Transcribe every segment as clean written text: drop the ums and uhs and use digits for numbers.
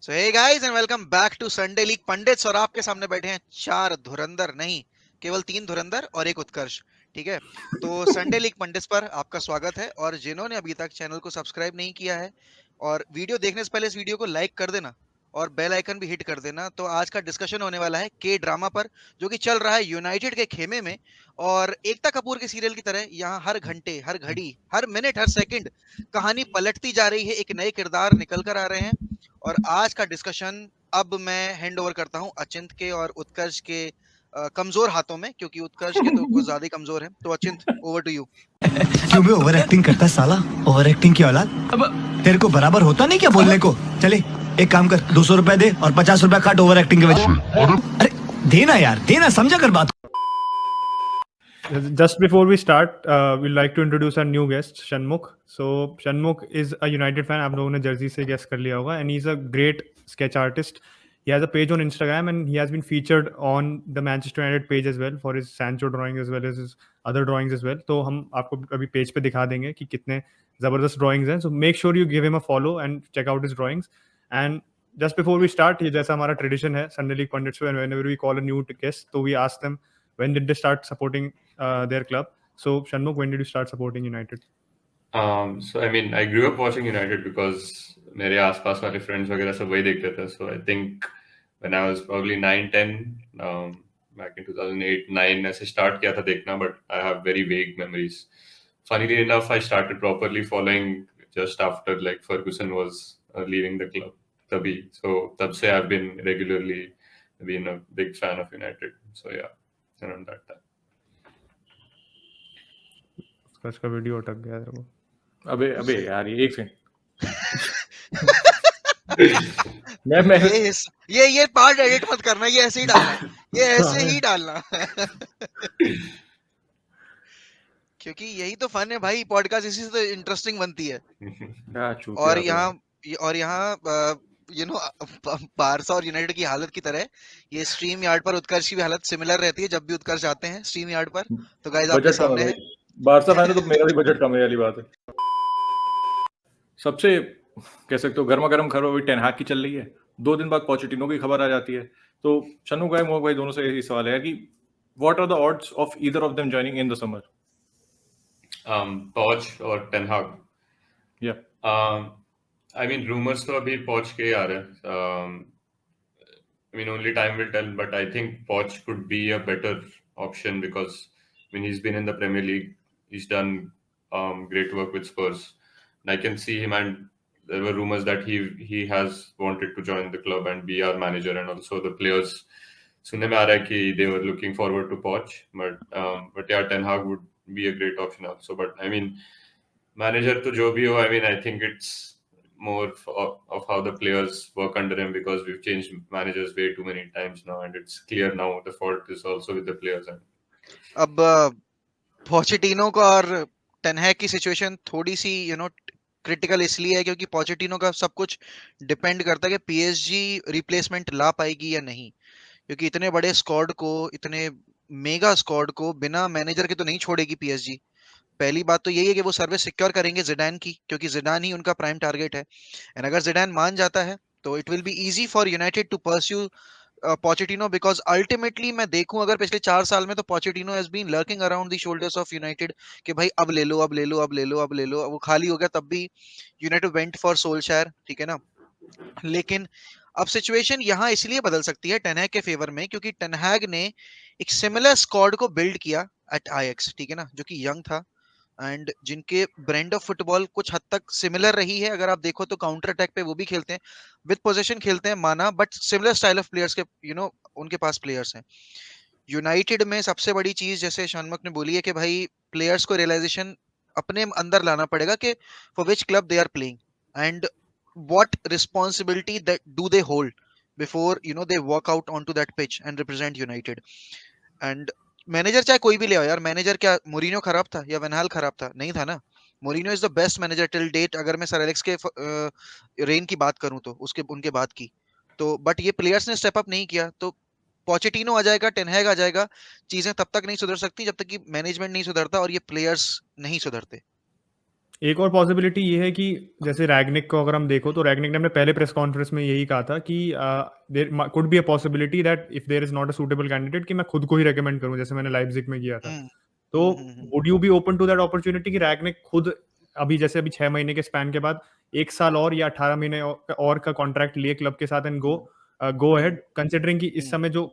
So hey guys and welcome back to Sunday League Pundits. और आपके सामने बैठे हैं चार धुरंधर, नहीं केवल तीन धुरंधर और एक उत्कर्ष। ठीक है, तो संडे लीग पंडित्स पर आपका स्वागत है। और जिन्होंने अभी तक चैनल को सब्सक्राइब नहीं किया है और वीडियो देखने से पहले इस वीडियो को लाइक कर देना और बेल आइकन भी हिट कर देना। तो आज का डिस्कशन होने वाला है के ड्रामा पर, जो कि चल रहा है यूनाइटेड के खेमे में। और एकता कपूर के सीरियल की तरह यहाँ हर घंटे, हर घड़ी, हर मिनट, हर सेकंड कहानी पलटती जा रही है, एक नए किरदार निकल कर आ रहे हैं। और आज का डिस्कशन अब मैं हैंड ओवर करता हूं अचिंत के और उत्कर्ष के कमजोर हाथों में, क्योंकि उत्कर्ष के तो कुछ ज्यादा ही कमजोर है। तो अचिंत, ओवर टू यू। क्यों बे ओवर एक्टिंग करता है साला। ओवर एक्टिंग की औलाद। अब तेरे को बराबर होता नहीं क्या बोलने को। चले एक काम कर, 200 रुपए दे और 50 रुपए काट ओवर एक्टिंग के वजह से। अरे देना यार, देना, समझा कर बात। Just before we start, we'd like to introduce our new guest, Shanmukh. So Shanmukh is a United fan. आप लोगों ने जर्सी से guess कर लिया होगा, and he's a great sketch artist. He has a page on Instagram, and he has been featured on the Manchester United page as well for his Sancho drawing as well as his other drawings as well. तो हम आपको अभी page पे दिखा देंगे कि कितने ज़बरदस्त drawings हैं. So make sure you give him a follow and check out his drawings. And just before we start, ये जैसा हमारा tradition है Sunday League Pundits, and whenever we call a new guest, तो we ask them when did they start supporting their club. So Shanmukh, when did you start supporting United? So I mean, I grew up watching United because मेरे आसपास वाले friends वगैरह सब वही देखते थे. So I think when I was probably 9-10, back in 2008-9 ऐसे start किया था देखना, but I have very vague memories. Funnily enough, I started properly following just after like Ferguson was leaving the club. तभी, so तब से I've been regularly been a big fan of United. So yeah, around that time. उसका video अटक गया था वो. अबे यार ये एक सेकंड. मैं ये पार्ट एडिट मत करना, ये ऐसे ही डालना, ये ऐसे ही डालना। क्योंकि यही तो फन है भाई, पॉडकास्ट इसी से तो इंटरेस्टिंग बनती है। और यहाँ यू नो बारसा और यूनाइटेड की हालत की तरह ये स्ट्रीम यार्ड पर उत्कर्ष की भी हालत सिमिलर रहती है जब भी उत्कर्ष आते हैं स्ट्रीम यार्ड पर। तो गाइस आपके सामने है बारसा फैन है तो मेरा भी बजट कम है वाली बात है. सबसे कह सकते हो गर्मा गर्म खबर अभी टेन हाग की चल रही है. 2 दिन बाद पोचेटिनो की खबर आ जाती है. तो शनु भाई, मोहक भाई, दोनों से यही सवाल है कि what are the odds of either of them joining in the summer? Poch or Ten Hag? Yeah. I mean, rumors तो अभी Poch के आ रहे हैं. I mean, only time will tell, but I think Poch could be a better option because I mean he's been in the Premier League, he's done great work with Spurs, and I can see him. And there were rumors that he has wanted to join the club and be our manager, and also the players. सुनने में आ रहा है कि they were looking forward to Poch, but yeah, Ten Hag would be a great option also. But I mean, manager to jo bhi ho, I mean, I think it's more of how the players work under him because we've changed managers way too many times now, and it's clear now the fault is also with the players. अब Pochettino का और ten हैग की situation थोड़ी सी critical इसलिए है क्योंकि Pochettino का सब कुछ डिपेंड करता है कि पीएसजी रिप्लेसमेंट ला पाएगी या नहीं। क्योंकि इतने बड़े स्क्वाड को, इतने मेगा स्क्वाड को बिना मैनेजर के तो नहीं छोड़ेगी पीएसजी। पहली बात तो यही है कि वो सर्विस सिक्योर करेंगे जिडान की, क्योंकि जिडान ही उनका प्राइम टारगेट है। एंड अगर जिडान मान जाता है तो it will be easy for United to pursue Pochettino, because ultimately मैं देखूं अगर पिछले 4 साल में तो Pochettino has been lurking around the shoulders of United कि भाई अब ले लो, अब ले लो, अब ले लो, अब ले लो। वो खाली हो गया तब भी यूनाइटेड वेंट फॉर सोल्शायर, ठीक है ना। लेकिन अब सिचुएशन यहाँ इसलिए बदल सकती है टेन हैग के फेवर में क्योंकि टेन हैग ने एक सिमिलर स्क्वाड को बिल्ड किया एट आईएक्स, ठीक है ना, जो कि यंग था एंड जिनके ब्रांड ऑफ फुटबॉल कुछ हद तक सिमिलर रही है। अगर आप देखो तो काउंटर अटैक पे वो भी खेलते हैं, विद पोजीशन खेलते हैं माना, but similar style of players के उनके पास प्लेयर्स हैं। यूनाइटेड में सबसे बड़ी चीज जैसे शनमुख ने बोली है कि भाई प्लेयर्स को रियलाइजेशन अपने अंदर लाना पड़ेगा कि for which club they are playing and what responsibility that do they hold before they walk out onto that pitch and represent United. And manager चाहे कोई भी ले आओ यार, मैनेजर क्या मोरिनो खराब था या वेनहाल खराब था? नहीं था ना। Mourinho is the best manager till date, अगर मैं सर एलेक्स के रेन की बात करूं तो उनके बाद की तो, बट ये प्लेयर्स ने स्टेप अप नहीं किया। तो पोचेटिनो आ जाएगा, टेन हैग आ जाएगा, चीजें तब तक नहीं सुधर सकती जब तक कि मैनेजमेंट नहीं सुधरता और ये प्लेयर्स नहीं सुधरते। एक और पॉसिबिलिटी ये है कि जैसे रैग्निक को अगर हम देखो तो रैग्निक ने अपने पहले प्रेस कॉन्फ्रेंस में यही कहा था कि there could be a possibility that if there is not a suitable candidate कि मैं खुद को ही रेकमेंड करूं, जैसे मैंने लाइप्जिग में किया था। हम्म, तो हम्म। Would you be open to that opportunity कि रैग्निक खुद अभी जैसे अभी 6 महीने के स्पैन के बाद 1 साल और या 18 महीने और का कॉन्ट्रैक्ट लिए क्लब के साथ एंड गो अहेड, कंसिडरिंग कि इस समय जो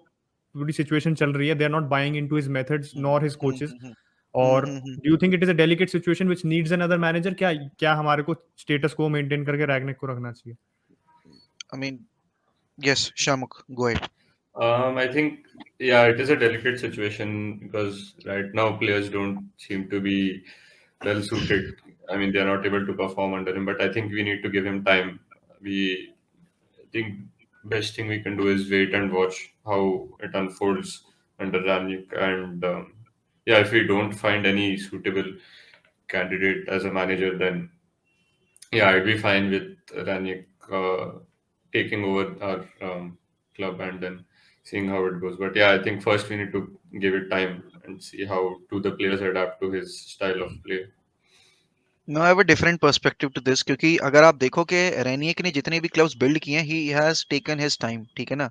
पूरी सिचुएशन चल रही है, they are not buying into his methods nor his coaches. और do you think it is a delicate situation which needs another manager? क्या क्या हमारे को स्टेटस को मेंटेन करके रैग्निक को रखना चाहिए? I mean, yes, Shamuk, go ahead. I think, yeah, it is a delicate situation because right now players don't seem to be well suited. I mean, they are not able to perform under him, but I think we need to give him time. I think best thing we can do is wait and watch how it unfolds under Ranić. And yeah, if we don't find any suitable candidate as a manager, then yeah, I'd be fine with Ranić taking over our club and then seeing how it goes. But yeah, I think first we need to give it time and see how do the players adapt to his style of play. No, I have a different perspective to this, क्योंकि अगर आप देखो कि रेनिक ने जितने भी clubs build किए हैं, he has taken his time, ठीक है ना?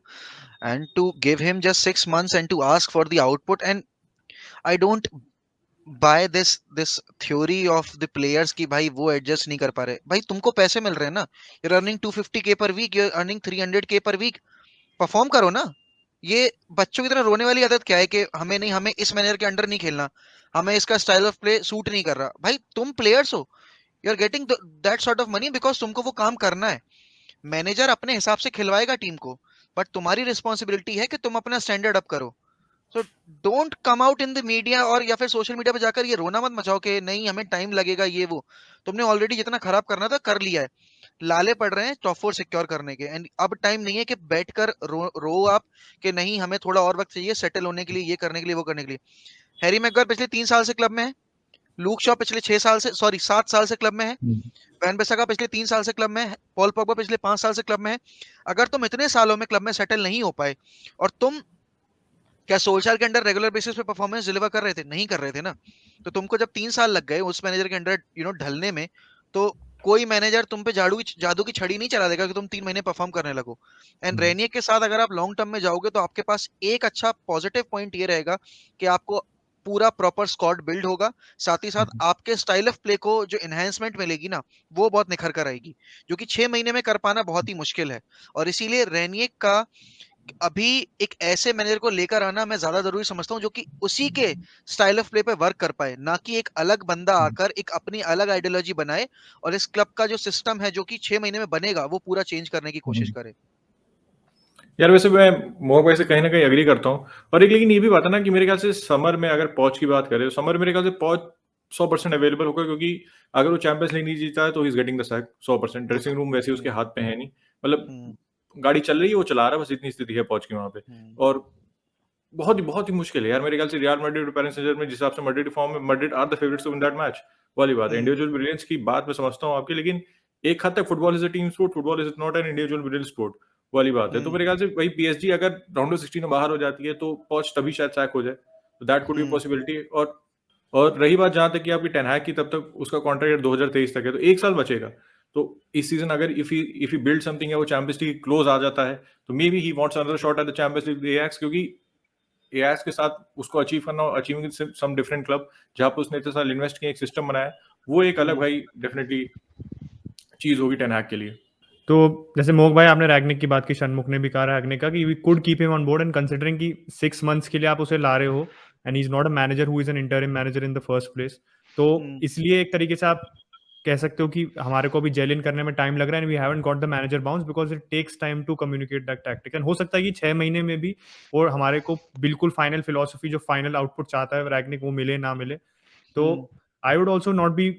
And to give him just 6 months and to ask for the output, and I don't buy this theory of the players कि भाई वो एडजस्ट नहीं कर पा रहे। भाई तुमको पैसे मिल रहे हैं ना, you're earning 250k per week, you're earning 300k per week, perform करो ना। ये बच्चों की तरह रोने वाली आदत क्या है कि हमें नहीं, हमें इस मैनेजर के अंडर नहीं खेलना, हमें इसका स्टाइल ऑफ प्ले सूट नहीं कर रहा। भाई तुम प्लेयर्स हो, you are getting that sort of money because तुमको वो काम करना है। मैनेजर अपने हिसाब से खिलवाएगा टीम को, बट तुम्हारी रिस्पॉन्सिबिलिटी है कि तुम अपना स्टैंडर्ड अप करो। So don't come out in the media और या फिर सोशल मीडिया पे जाकर ये रोना मत मचाओ कि नहीं हमें टाइम लगेगा, ये वो। तुमने ऑलरेडी जितना खराब करना था कर लिया है, लाले पड़ रहे हैं टॉप 4 सिक्योर करने के, एंड अब टाइम नहीं है कि बैठकर रो आप कि नहीं हमें थोड़ा और वक्त चाहिए सेटल होने के लिए, ये करने के लिए, वो करने के लिए। हैरी मैग्वायर पिछले 3 साल से क्लब में है, लूक शॉ पिछले 6 साल से, सॉरी 7 साल से क्लब में है, वैन बिसाका पिछले 3 साल से क्लब में है, पॉल पॉगबा पिछले 5 साल से क्लब में है। अगर तुम इतने सालों में क्लब में सेटल नहीं हो पाए, और तुम क्या सोल्शायर के अंडर रेगुलर बेसिस पे परफॉर्मेंस डिलीवर कर रहे थे? नहीं कर रहे थे ना। तो तुमको जब 3 साल लग गए उस मैनेजर के अंडर ढलने में, तो कोई मैनेजर तुम पे जादू की छड़ी नहीं चला देगा कि तुम 3 महीने परफॉर्म करने लगो। एंड रेनिक के साथ अगर आप लॉन्ग टर्म में जाओगे तो आपके पास एक अच्छा पॉजिटिव पॉइंट ये रहेगा कि आपको पूरा प्रॉपर स्क्वाड बिल्ड होगा, साथ ही साथ आपके स्टाइल ऑफ प्ले को जो एनहेंसमेंट मिलेगी ना, वो बहुत निखर कर आएगी, जो कि 6 महीने में कर पाना बहुत ही मुश्किल है। और इसीलिए रेनिक का अभी एक ऐसे मैनेजर को लेकर आना मैं ज्यादा जरूरी समझता हूं जो कि उसी के स्टाइल ऑफ प्ले पे वर्क कर पाए, ना कि एक अलग बंदा आकर एक अपनी अलग आइडियोलॉजी बनाए और इस क्लब का जो सिस्टम है जो कि 6 महीने में बनेगा वो पूरा चेंज करने की कोशिश करे। यार वैसे मैं मोहक भाई से कहीं ना कहीं एग्री करता हूँ। और एक लेकिन ये भी बात है ना कि मेरे ख्याल से समर में अगर पॉच की बात करें तो समर मेरे ख्याल से पॉच 100% अवेलेबल होगा, क्योंकि अगर वो चैंपियंस लीग नहीं जीता है तो he is getting the sack 100%। Dressing room वैसे उसके हाथ पे है नहीं, मतलब गाड़ी चल रही है वो चला रहा है, बस इतनी स्थिति है पॉच की वहां पे। और बहुत ही मुश्किल है यार मेरे ख्याल से रियल मैड्रिड और पेरिस सेंट जर्मेन जिस हिसाब से मैड्रिड फॉर्म में, Madrid are the favourites to win that match वाली बात है। इंडिविजुअल ब्रिलियंस की बात मैं समझता हूँ आपकी, लेकिन एक हद तक football is a team sport, football is not an individual brilliance sport वाली बात है। तो मेरे ख्याल से वही पीएसजी अगर राउंड ऑफ 16 में बाहर हो जाती है तो पॉच तभी शायद सैक हो जाए, तो दैट कुड बी पॉसिबिलिटी। और रही बात जहां तक कि आपकी टेन हैग की, तब तक उसका कॉन्ट्रैक्ट 2023 तक है, तो 1 साल बचेगा। तो इस सीजन अगर इफ ही बिल्ड समथिंग है, वो चैंपियंस लीग क्लोज आ जाता है, तो may be he wants another shot at the champions league ax, क्योंकि एएक्स के साथ उसको अचीव करना, अचीविंग सम डिफरेंट क्लब जहां पर उसने इतना साल इन्वेस्ट किया, एक सिस्टम बनाया, वो एक अलग भाई डेफिनेटली चीज होगी टेन हैग के लिए। तो जैसे मोहक भाई आपने रैग्निक की बात की, शनमुख ने भी कहा रैग्निक का कि we could keep him on board, and considering कि 6 मंथ्स के लिए आप उसे ला रहे हो and he is not a manager who is an interim manager in the first place, तो इसलिए एक तरीके से आप कह सकते हो कि हमारे को भी जेल इन करने में टाइम लग रहा है, and we haven't got the manager bounce because it takes time to communicate that tactic. And हो सकता है कि 6 महीने में भी और हमारे को बिल्कुल फाइनल फिलोसफी जो फाइनल आउटपुट चाहता है रैग्निक वो मिले ना मिले। तो I would also not be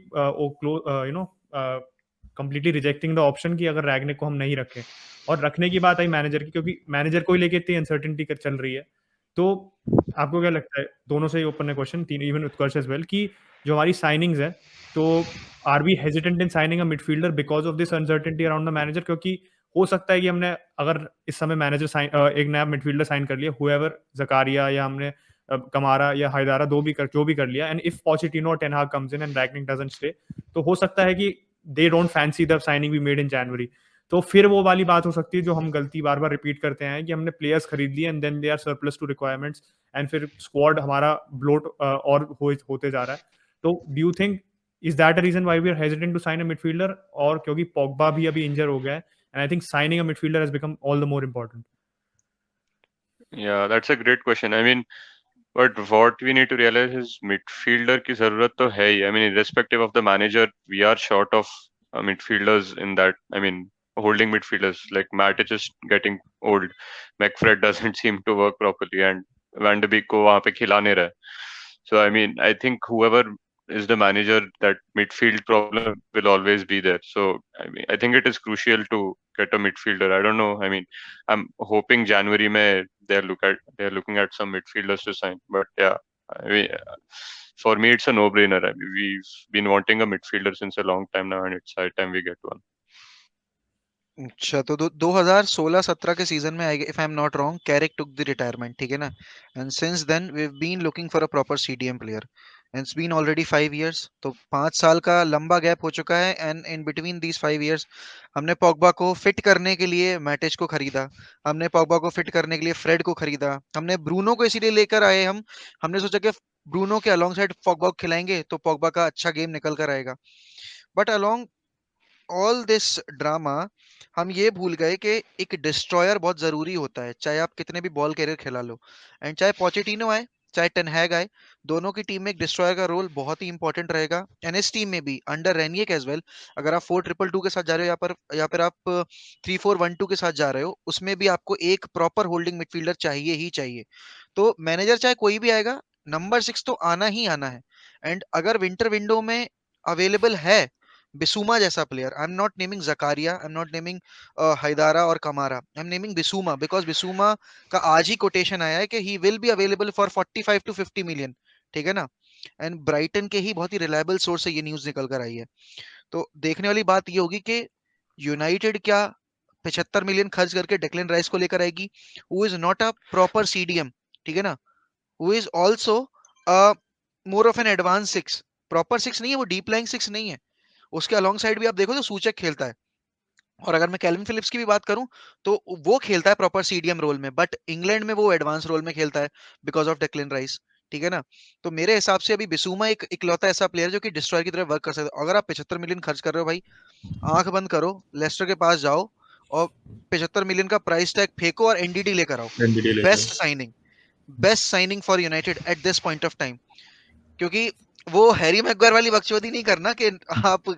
completely rejecting the option कि अगर रैग्निक को हम नहीं रखें। और रखने की बात आई मैनेजर की, क्योंकि मैनेजर को ही लेके इतनी अनसर्टेनिटी चल रही है, तो आपको क्या लगता है, दोनों से ही ओपन है question, even Utkarsh as well, कि जो हमारी साइनिंग्स है, तो are we hesitant in signing a midfielder because of this uncertainty around the manager? क्योंकि हो सकता है कि हमने अगर इस समय मैनेजर एक नया मिडफील्डर साइन कर लिया, हुएवर जकारिया, या हमने कमारा या हायदारा जो भी कर लिया, एंड इफ पोचेटिनो और Ten Hag comes in and Rangnick doesn't stay, तो हो सकता है कि they don't fancy the signing we made in January. तो फिर वो वाली बात हो सकती है जो हम गलती बार बार रिपीट करते हैं कि हमने प्लेयर्स खरीद लिए and then they are surplus to requirements, and फिर स्क्वाड हमारा ब्लोट और होते जा रहा है। तो do you think is that a reason why we are hesitant to sign a midfielder, और क्योंकि पोग्बा भी अभी इंजर हो गया है, and I think signing a midfielder has become all the more important? Yeah, that's a great question. I mean, but what we need to realize is midfielder की जरूरत तो है ही. I mean, irrespective of the manager, we are short of midfielders in that. I mean, holding midfielders like Matic is getting old. McFred doesn't seem to work properly, and Van de Beek को वहाँ पे खिला नहीं रहा है. So I mean, I think whoever is the manager, that midfield problem will always be there. So I mean, I think it is crucial to get a midfielder. I don't know. I mean, I'm hoping January में they're looking at some midfielders to sign. But yeah, I mean, for me it's a no-brainer. I mean, we've been wanting a midfielder since a long time now, and it's high time we get one. अच्छा, तो 2016-17 के season में, if I am not wrong, Carrick took the retirement, ठीक है ना? And since then we have been looking for a proper CDM player, and it's been already 5 years, तो 5 साल का लंबा गैप हो चुका है। And in between these 5 years हमने पॉग्बा को फिट करने के लिए मैटिच को खरीदा, हमने पॉग्बा को फिट करने के लिए फ्रेड को खरीदा, हमने ब्रूनो को इसीलिए लेकर आए, हमने सोचा कि ब्रूनो के अलोंग साइड पॉग्बा को खिलाएंगे तो पॉग्बा का अच्छा गेम निकल कर आएगा। But along all this drama हम ये भूल गए कि एक डिस्ट्रॉयर बहुत जरूरी होता है, चाहे आप कितने भी बॉल कैरियर खिला लो, एंड चाहे पोचेटिनो आए चाहे टेन हैग आए, दोनों की टीम में एक डिस्ट्रॉयर का रोल बहुत ही इंपॉर्टेंट रहेगा। एंड इस टीम में भी अंडर रेनियक एज वेल, अगर आप 4-2-2 के साथ जा रहे हो या फिर आप 3-4-1-2 के साथ जा रहे हो, उसमें भी आपको एक प्रॉपर होल्डिंग मिडफील्डर चाहिए ही चाहिए। तो मैनेजर चाहे कोई भी आएगा, नंबर 6 तो आना ही आना है। एंड अगर विंटर विंडो में अवेलेबल है बिसूमा जैसा player, I am not naming Zakaria, I am not naming Haidara और Camara, I am naming Bissouma, because Bissouma का आज ही कोटेशन आया है कि he will be available for 45 to 50 million, ठीक है ना? एंड ब्राइटन के ही बहुत ही रिलायबल सोर्स से ये न्यूज निकल कर आई है। तो देखने वाली बात ये होगी कि यूनाइटेड क्या 75 मिलियन खर्च करके डेक्लन राइस को लेकर आएगी, who is not a proper CDM, ठीक है ना? Who is also more of an advance 6, proper 6 नहीं है वो, डीप लाइंग 6 नहीं है। उसके अलोंग साइड भी आप देखो तो सूचक खेलता है। और अगर मैं कैल्विन फिलिप्स की भी बात करूं तो वो खेलता है प्रॉपर सीडीएम रोल में, बट इंग्लैंड में वो एडवांस रोल में खेलता है बिकॉज ऑफ डेक्लन राइस, ठीक है ना? तो मेरे हिसाब से अभी बिसूमा एक इकलौता ऐसा प्लेयर जो कि डिस्ट्रॉयर की तरह वर्क कर सकता है। अगर आप 75 मिलियन खर्च कर रहे हो भाई, आंख बंद करो, लेस्टर के पास जाओ और 75 मिलियन का प्राइस टैग फेंको और एनडीडी लेकर आओ। एनडीडी लेके best signing for United at this point of time, क्योंकि वो हैरी मैग्वायर वाली बकचोदी नहीं करना कि आप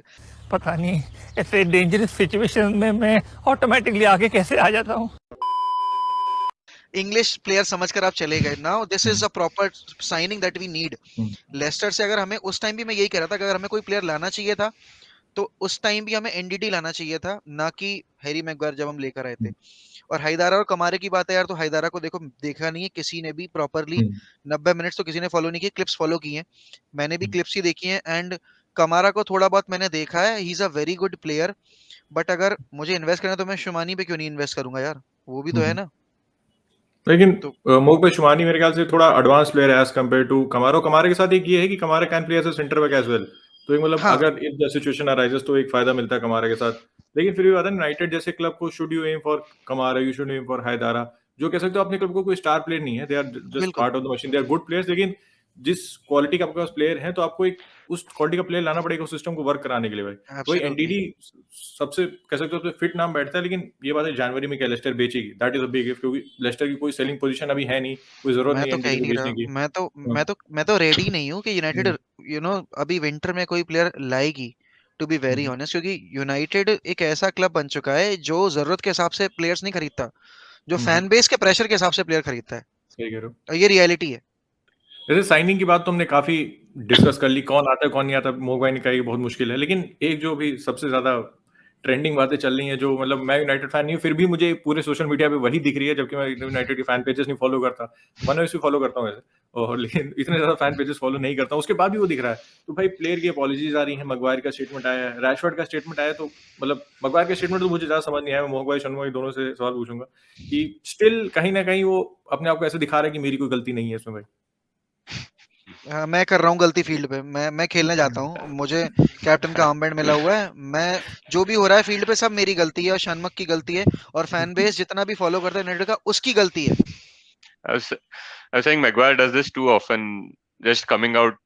पता नहीं ऐसे डेंजरस सिचुएशन में मैं ऑटोमेटिकली आगे कैसे आ जाता हूँ। इंग्लिश प्लेयर समझकर आप चले गए। Now this is a proper signing that we need. Leicester से अगर हमें उस टाइम भी, मैं यही कह रहा था कि अगर हमें कोई प्लेयर लाना चाहिए था तो उस टाइम भी हमें एनडीडी लाना चाहिए था, ना कि हैरी मैग्वायर जब हम लेकर आए थे। और हैदारा और कमारे की बात है यार, तो हैदारा को देखो देखा नहीं है किसी ने भी प्रॉपरली, 90 मिनट्स तो किसी ने फॉलो नहीं किए, क्लिप्स फॉलो की हैं, मैंने भी क्लिप्स ही देखी हैं। एंड कमारा को थोड़ा बहुत मैंने देखा है, he is a very good player, but अगर मुझे इन्वेस्ट करना है तो मैं शुमानी पे क्यों नहीं इन्वेस्ट करूंगा यार, वो भी तो है ना। लेकिन तो मोक भाई शुमानी मेरे ख्याल से थोड़ा एडवांस प्लेयर है as compare to Camara. Camara के साथ एक ये है कि Camara can play as a centre back as well, तो एक मतलब हाँ, अगर इफ द सिचुएशन अराइजेस तो एक फायदा मिलता है कमारे के साथ। लेकिन फिर भी बात है यूनाइटेड जैसे क्लब को should you aim for Camara, you should aim for Haidara, जो कह सकते हो अपने क्लब को कोई स्टार प्लेयर नहीं है, दे आर जस्ट बिल्कुल part of the machine, they are good players. लेकिन जिस क्वालिटी का आपके पास प्लेयर है तो आपको एक उस क्वालिटी का प्लेयर लाना पड़ेगा उस सिस्टम को वर्क कराने के लिए भाई। वही एब्सोल्युटली। एनडीडी सबसे कह सकते हो फिट नाम बैठता है, लेकिन ये बात है जनवरी में क्या लेस्टर बेचेगी, that is a big if, क्योंकि लेस्टर की कोई सेलिंग पोजीशन अभी है नहीं, कोई जरूरत मैं नहीं तो कह ही एनडीडी को नहीं रहा, बेचने की। मैं तो रेडी नहीं हूँ कि यूनाइटेड अभी विंटर में कोई प्लेयर लाएगी, to be very hmm, honest, क्योंकि यूनाइटेड एक ऐसा क्लब बन चुका है जो जरूरत के हिसाब से प्लेयर्स नहीं खरीदता, जो फैन बेस के प्रेशर के हिसाब से प्लेयर खरीदता है, सही कह रहे हो। और ये रियलिटी है। जैसे साइनिंग की बात तो हमने काफी डिस्कस कर ली, कौन आता है कौन नहीं आता, मोग भाई ने कहा ये बहुत मुश्किल है। लेकिन एक जो भी सबसे ज्यादा ट्रेंडिंग बातें चल रही हैं, जो मतलब मैं यूनाइटेड फैन नहीं हूँ फिर भी मुझे पूरे सोशल मीडिया पे वही दिख रही है, जबकि मैं यूनाइटेड की फैन पेजेस नहीं फॉलो करता, वन भी फॉलो करता हूँ वैसे, और लेकिन इतने ज्यादा फैन पेजेस फॉलो नहीं करता हूँ, उसके बाद भी वो दिख रहा है। तो भाई प्लेयर की अपॉलॉजीज आ रही है, मगवायर का स्टेटमेंट आया है, रैशफोर्ड का स्टेटमेंट आया, तो मतलब मगवायर का स्टेटमेंट तो मुझे ज्यादा समझ नहीं आया। मैं मोहक भाई शर्मा दोनों से सवाल पूछूंगा कि स्टिल कहीं ना कहीं वो अपने आप को ऐसे दिखा रहा है कि मेरी कोई गलती नहीं है इसमें भाई। मैं कर रहा हूँ गलती फील्ड पे। मैं खेलने जाता हूँ, मुझे कैप्टन का आर्मबैंड मिला हुआ है। मैं जो भी हो रहा है फील्ड पे सब मेरी गलती है और शनमुख की गलती है और फैन बेस जितना भी फॉलो करता है यूनाइटेड का उसकी गलती है। I was saying Maguire does this too often, just coming out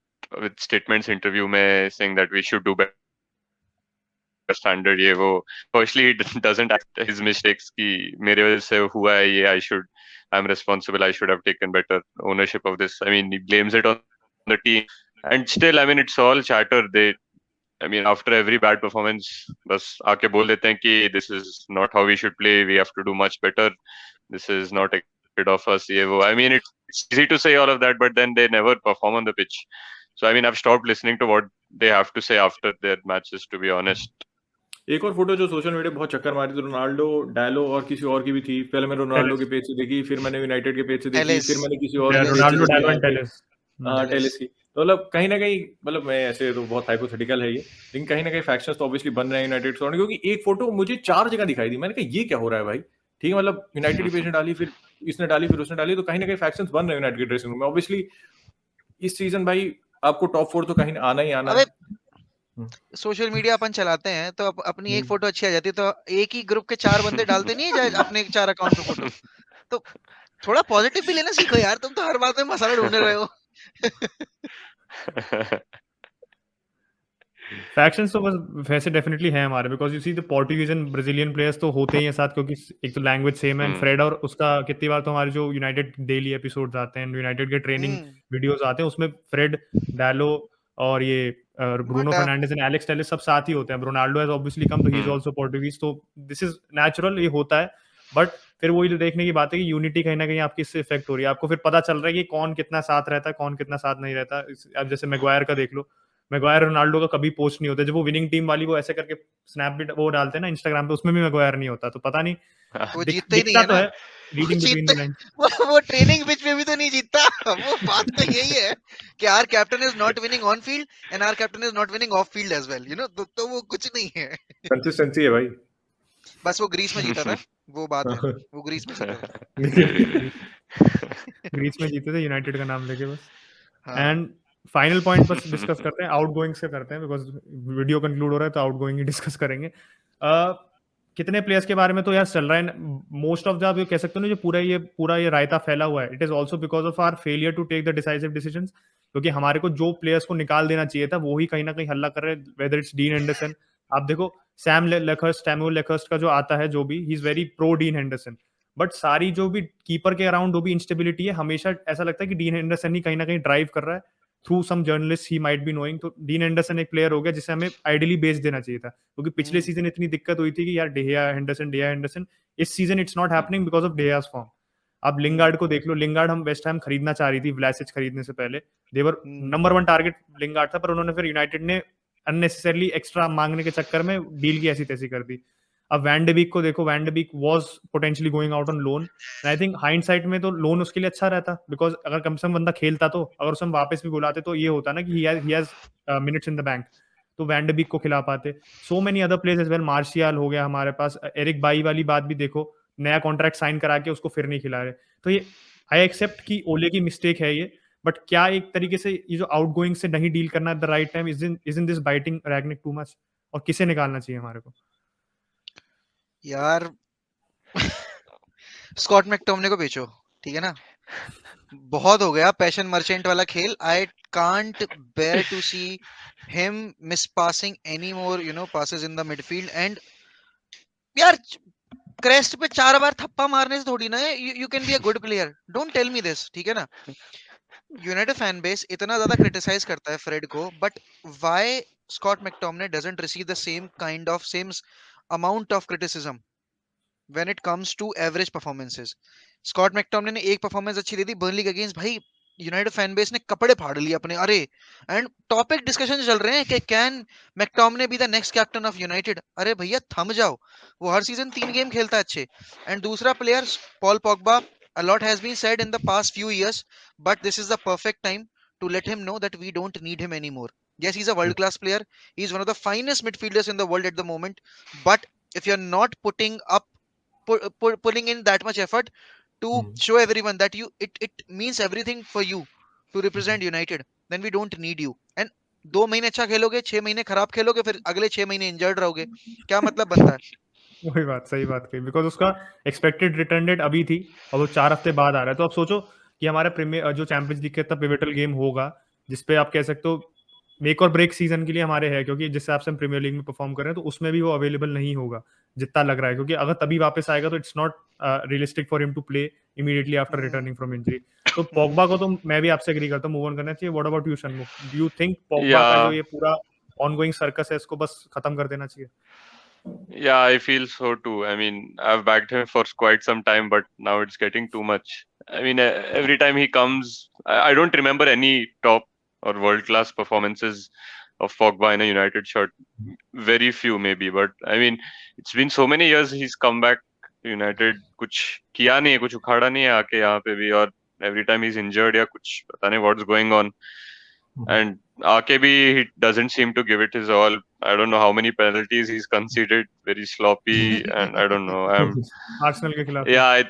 with statements interview में saying that we should do better standard ये वो. Firstly, he doesn't act his mistakes कि मेरे वजह से हुआ है ये, I'm responsible, I should have taken better ownership of this. I mean, he blames it on the team. And still, I mean, it's all chatter. I mean, after every bad performance, बस आके बोल देते हैं कि this is not how we should play, we have to do much better, this is not expected of us, ये वो. I mean, it's easy to say all of that, but then they never perform on the pitch. So, I mean, I've stopped listening to what they have to say after their matches, to be honest. एक और photo जो social media बहुत चक्कर मारी थी, Ronaldo, डालो और किसी और की भी थी। पहले मैं रोनाल्डो के पेज से देखी, फिर मैंने यूनाइटेड के पेज से देखी, टेलेस। फिर मैंने किसी और के पेज से रोनाल्डो, देखी डालो यहाँ एंड पे। टेलेस। टेलेस की तो मतलब कहीं ना कहीं, मतलब मैं ऐसे तो बहुत हाइपोथेटिकल है ये, लेकिन कहीं ना कहीं फैक्शंस तो ऑब्वियसली बन रहे हैं यूनाइटेड से, क्योंकि एक फोटो मुझे 4 जगह दिखाई दी। मैंने कहा ये क्या हो रहा है भाई? ठीक है, मतलब यूनाइटेड की पेज ने डाली, फिर इसने डाली, फिर उसने डाली, तो कहीं ना कहीं फैक्शंस बन रहे हैं यूनाइटेड के ड्रेसिंग रूम में। ऑब्वियसली इस सीजन भाई आपको टॉप 4 तो कहीं आना ही आना अबे है। सोशल मीडिया अपन चलाते हैं तो अपनी एक हम्म। फोटो अच्छी आ जाती है तो एक ही ग्रुप के 4 बंदे डालते नहीं है अपने 4 अकाउंट पे फोटो। तो थोड़ा पॉजिटिव भी लेना सीखो यार, तुम तो हर बात में मसाला ढूंढ रहे हो। फैक्शंस तो बस वैसे डेफिनेटली है हमारे, because you see the Portuguese and Brazilian players तो होते ही हैं साथ, क्योंकि एक तो लैंग्वेज सेम है। फ्रेड और उसका कितनी बार तो हमारे जो यूनाइटेड डेली एपिसोड्स आते हैं, यूनाइटेड के ट्रेनिंग वीडियोस आते हैं, उसमें फ्रेड, डालो और ये ब्रूनो माटा। फर्नांडिस एंड एलेक्स टेलेस सब साथ ही होते हैं। रोनाल्डो हैज ऑब्वियसली कम, तो ही इज आल्सो पोर्टुगीज, तो दिस इज नेचुरल, ये होता है। बट फिर वही तो देखने की बात है कि यूनिटी कहीं ना कहीं आपकी इससे इफेक्ट हो रही है। आपको फिर पता चल रहा है कि कौन कितना साथ रहता है, कौन कितना साथ नहीं रहता। अब जैसे मैग्वायर का देख लो, मैग्वायर रोनाल्डो का कभी पोस्ट नहीं होता। जब वो विनिंग टीम वाली वो ऐसे करके स्नैप भी वो डालते हैं ना इंस्टाग्राम पे, उसमें भी मैग्वायर नहीं होता। तो पता नहीं, वो जीतते ही नहीं दिखता है तो ना। है वो रीडिंग बिटवीन जीतते द लाइंस। वो ट्रेनिंग पिच में भी तो नहीं जीतता। वो बात तो यही है कि our captain is not winning on field and our captain is not winning off field as well, you know. तो वो कुछ नहीं है। कंसिस्टेंसी है भाई। बस वो ग्रीस में जीता था, वो बात है। वो ग्रीस में जीता था। ग्रीस में जीते थे यूनाइटेड का नाम लेके बस। हाँ। एंड फाइनल पॉइंट बस डिस्कस करते हैं, आउटगोइंग्स से करते हैं, बिकॉज वीडियो कंक्लूड हो रहा है तो आउटगोइंग ही डिस्कस करेंगे। कितने प्लेयर्स के बारे में तो यार चल रहा है मोस्ट ऑफ द, आप ये कह सकते हो ना, जो पूरा ये रायता फैला हुआ है, it is also because of our failure to take the decisive decisions. क्योंकि हमारे को जो प्लेयर्स को निकाल देना चाहिए था वो ही कहीं ना कहीं हल्ला कर रहे हैं, वेदर इट्स डीन एंडरसन। आप देखो सैमुअल लेखर्स्ट का जो आता है, जो भी he is very pro dean Henderson, but सारी जो भी कीपर के अराउंड जो भी इंस्टेबिलिटी है, हमेशा ऐसा लगता है कि डीन हेंडरसन ही कहीं ना कहीं ड्राइव कर रहा है through some journalist he might be knowing. तो डीन हेंडरसन एक प्लेयर हो गया जिसे हमें आइडियली बेच देना चाहिए था, क्योंकि पिछले सीजन इतनी दिक्कत हुई थी कि यार डेहिया हेंडरसन। इस season it's not happening because of De Gea's form. अब लिंगार्ड को देख लो, लिंगार्ड हम वेस्ट हैम खरीदना चाह रही थी व्लासिच खरीदने से पहले, देवर नंबर 1 टारगेट लिंगार्ड था, पर उन्होंने फिर यूनाइटेड ने अननेसेसरली एक्स्ट्रा मांगने के चक्कर में डील की ऐसी तैसी कर दी। अब वैन डे बीक को देखो, van de Beek was potentially going out on loan, and I think hindsight में तो लोन उसके लिए अच्छा रहता, बिकॉज अगर कम से कम बंदा खेलता, तो अगर उसे हम वापस भी बुलाते तो ये होता ना कि he has minutes in the bank, तो वैन डे बीक को खिला पाते। So many other players as well, Martial हो गया हमारे पास, एरिक बाई वाली बात भी देखो, नया कॉन्ट्रैक्ट साइन करा के उसको फिर नहीं खिला रहे। तो ये आई एक्सेप्ट कि ओले की मिस्टेक है ये, बट क्या एक तरीके से ये जो आउटगोइंग से नहीं डील करना at the right time, is in this biting रैगनिक too much, और किसे निकालना चाहिए हमारे को? यार स्कॉट मैकटोमने को बेचो, ठीक है ना। बहुत हो गया पैशन मर्चेंट वाला खेल। I can't bear to see him miss passing any more, you know, passes in the midfield. And यार क्रेस्ट पे 4 बार थप्पा मारने से थोड़ी ना है you can be a good player. Don't tell me this, ठीक है ना। यूनाइटेड फैन बेस इतना ज्यादा क्रिटिसाइज करता है फ्रेड को, but why Scott McTominay doesn't receive the same amount of criticism when it comes to average performances? Scott McTominay ने एक परफॉर्मेंस अच्छी दी थी बर्नली के अगेंस्ट, भाई यूनाइटेड फैन बेस ने कपड़े फाड़ लिए अपने। अरे एंड टॉपिक डिस्कशन चल रहे हैं कि can मैकटोमने be the next captain of United. अरे भैया थम जाओ, वो हर सीजन 3 गेम खेलता है अच्छे। एंड दूसरा player Paul Pogba, a lot has been said in the past few years, but this is the perfect time to let him know that we don't need him anymore. Yes, he's a world class player, he's one of the finest midfielders in the world at the moment, but if you're not putting in that much effort to show everyone that it means everything for you to represent United, then we don't need you. And 2 महीने अच्छा खेलोगे, 6 महीने खराब खेलोगे, फिर अगले 6 महीने injured रहोगे, क्या मतलब बनता है? वही बात, सही बात कही, बिकॉज उसका एक्सपेक्टेड रिटर्न डेट अभी थी और वो 4 हफ्ते बाद आ रहा है। तो अब सोचो कि हमारा प्रीमियर जो चैंपियंस लीग का इतना पिवटल गेम होगा, जिसपे आप कह सकते हो मेक और ब्रेक सीजन के लिए हमारे है, क्योंकि जिस हिसाब से हम प्रीमियर लीग में परफॉर्म कर रहे हैं, तो उसमें भी वो अवेलेबल नहीं होगा जितना लग रहा है, क्योंकि अगर तभी वापस आएगा तो it's not realistic for him to play immediately after returning from injury. तो पोग्बा को तो मैं भी आपसे एग्री करता हूँ, मूव ऑन करना चाहिए। What about you Shanmukh, do you think Pogba का जो Yeah, ये पूरा ऑनगोइंग सर्कस है इसको बस खत्म कर देना चाहिए? yeah, I feel so too. I mean, I've backed him for quite some time, but now it's getting too much. I mean, every time he comes, I don't remember any top or world-class performances of Pogba in a United shirt. Very few, maybe, but I mean, it's been so many years he's come back to United. कुछ किया नहीं है, कुछ उखाड़ा नहीं है आके यहाँ पे भी, और every time he's injured या कुछ पता नहीं what's going on. And RKB, he doesn't seem to give it his all. I don't know how many penalties he's conceded, very sloppy, and I don't know. Arsenal के खिलाफ Yeah,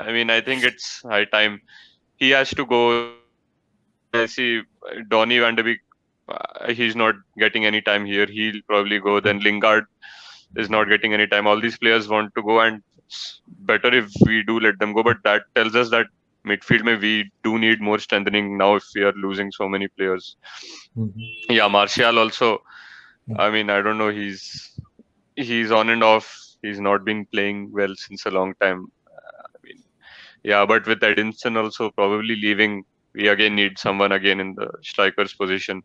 I mean, I think it's high time he has to go. I see Donny van de Beek, he's not getting any time here. He'll probably go. Then Lingard is not getting any time. All these players want to go, and it's better if we do let them go. But that tells us that midfield mein we do need more strengthening now if we are losing so many players. Yeah, Martial also. I mean, I don't know. He's on and off. He's not been playing well since a long time. I mean, yeah, but with Edinson also probably leaving, we again need someone again in the striker's position.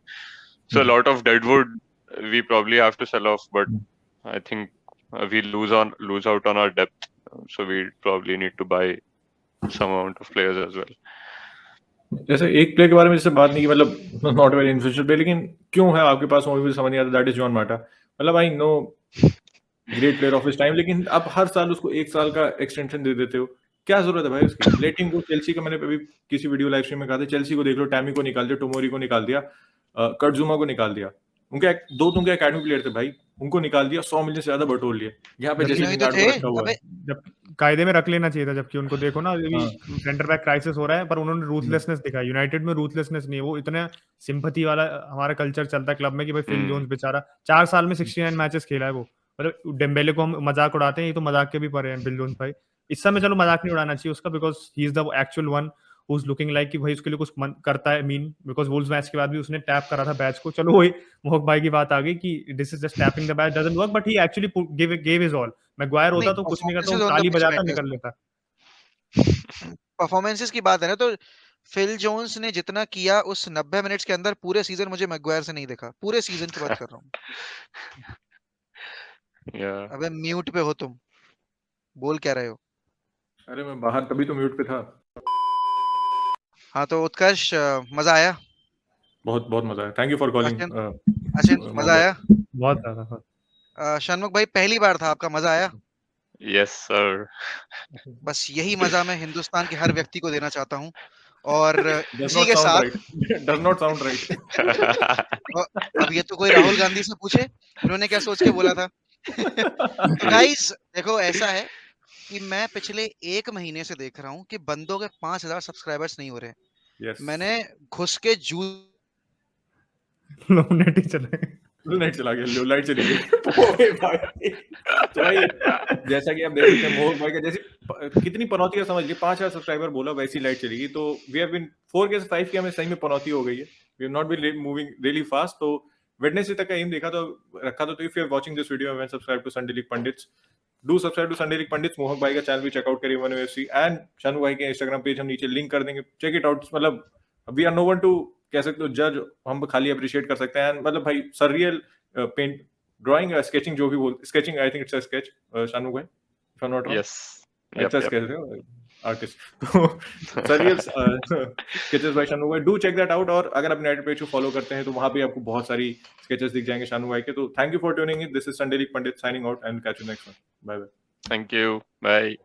So a lot of deadwood we probably have to sell off, but I think we lose out on our depth. So we probably need to buy some amount of players as well. जैसे एक player के बारे में जैसे बात नहीं की, मतलब नॉट वेरी इन्फ्लुएंशियल प्लेयर, लेकिन क्यों है आपके पास वो भी समझ नहीं आता, दैट इज जॉन माटा। मतलब I know great player of his time, लेकिन आप हर साल उसको 1 साल का एक्सटेंशन दे देते हो, क्या जरूरत है भाई उसकी? लेटिंग को चेल्सी का मैंने अभी किसी वीडियो लाइव स्ट्रीम में कहा था, चेल्सी को देख लो, टैमी को निकाल दिया, टोमोरी को निकाल दिया, कर्टजुमा को निकाल दिया, उनके दो तो उनके एकेडमी प्लेयर थे भाई, उनको निकाल दिया, 100 मिलियन से ज्यादा बटोर लिया। यहाँ पे जैसे लिंगार्ड को रखा हुआ है, जब कायदे में रख लेना चाहिए था, जबकि उनको देखो ना अभी सेंटर बैक क्राइसिस हो रहा है, पर उन्होंने रूथलेसनेस दिखाई। यूनाइटेड में रूथलेसनेस नहीं है, वो इतना सिंपैथी वाला हमारा कल्चर चलता है क्लब में कि भाई फिल जोन्स बेचारा 4 साल में 69 मैचेस खेला है वो। मतलब डेम्बेले को हम मजाक उड़ाते हैं, ये तो मजाक के भी परे हैं फिल जोन्स भाई। इस समय चलो मजाक नहीं उड़ाना चाहिए उसका, because he is the actual one who is looking like कि भाई उसके लिए कुछ करता है। मीन बिकॉज वुल्व्स मैच के बाद भी उसने टैप करा था बैच को। चलो वही मोहक भाई की बात आ गई कि this is just tapping the batch, doesn't work, but he actually give his all. Maguire होता तो कुछ नहीं करता, वो ताली बजाता निकल लेता। परफॉर्मेंसेस की बात है ना, तो फिल जोन्स ने जितना किया उस 90 मिनट्स के अंदर पूरे सीजन मुझे मैग्वायर से नहीं देखा। पूरे सीजन की बात कर रहा हूँ। अबे म्यूट पे हो तुम, बोल क्या रहे हो? अरे मैं बाहर तभी तो म्यूट पे था। हाँ तो उत्कर्ष, मजा आया? बहुत बहुत मजा आया, थैंक यू फॉर कॉलिंग। अच्छा मजा आया बहुत ज्यादा। शनमुख भाई पहली बार था आपका, मजा आया? Yes sir. बस यही मजा मैं हिंदुस्तान के हर व्यक्ति को देना चाहता हूँ। और इसी के साथ डज नॉट साउंड राइट। अब ये तो कोई राहुल गांधी से पूछे उन्होंने क्या सोच के बोला था। गाइस देखो ऐसा है कि मैं पिछले 1 महीने से देख रहा हूँ कि बंदों के 5000 सब्सक्राइबर्स नहीं हो रहे। yes. मैंने घुस के नेट ही चला गया, लो लाइट चली गई। तो भाई जैसा कि आप देख सकते हैं मोहक भाई का जैसे कितनी पनौती है, समझ लीजिए 5000 सब्सक्राइबर बोला वैसी लाइट चली गई। तो वी हैव बीन 4 के 5 के हमें सही में पनौती हो गई है। We have not been moving really fast. तो वेडनेसडे तक का एम देखा तो रखा तो if you are watching this video and subscribe to Sunday League Pundits, do subscribe to Sunday League Pundits. Mohak भाई का चैनल भी चेकआउट करिए, वन यूएफसी, एंड शनु भाई के इंस्टाग्राम पेज हम नीचे लिंक कर देंगे, चेक इट आउट। मतलब we are no one to कह सकते हो जज, हम खाली अप्रिशिएट कर सकते हैं। मतलब भाई सररियल पेंट ड्राइंग स्केचिंग जो भी बोल, sketching I think it's a sketch Shanu भाई, if I am not wrong. Yes, अच्छा स्केच है आर्टिस्ट। तो सररियल स्केचेस बाय शानू भाई, डू चेक दैट आउट। और अगर आप यूनाइटेड पेज को फॉलो करते हैं तो वहां पे आपको बहुत सारी स्केचेस दिख जाएंगे शानू भाई के। तो thank you for tuning in, this is Sunday League Pundit signing out and catch you next one, bye bye. Thank you, bye.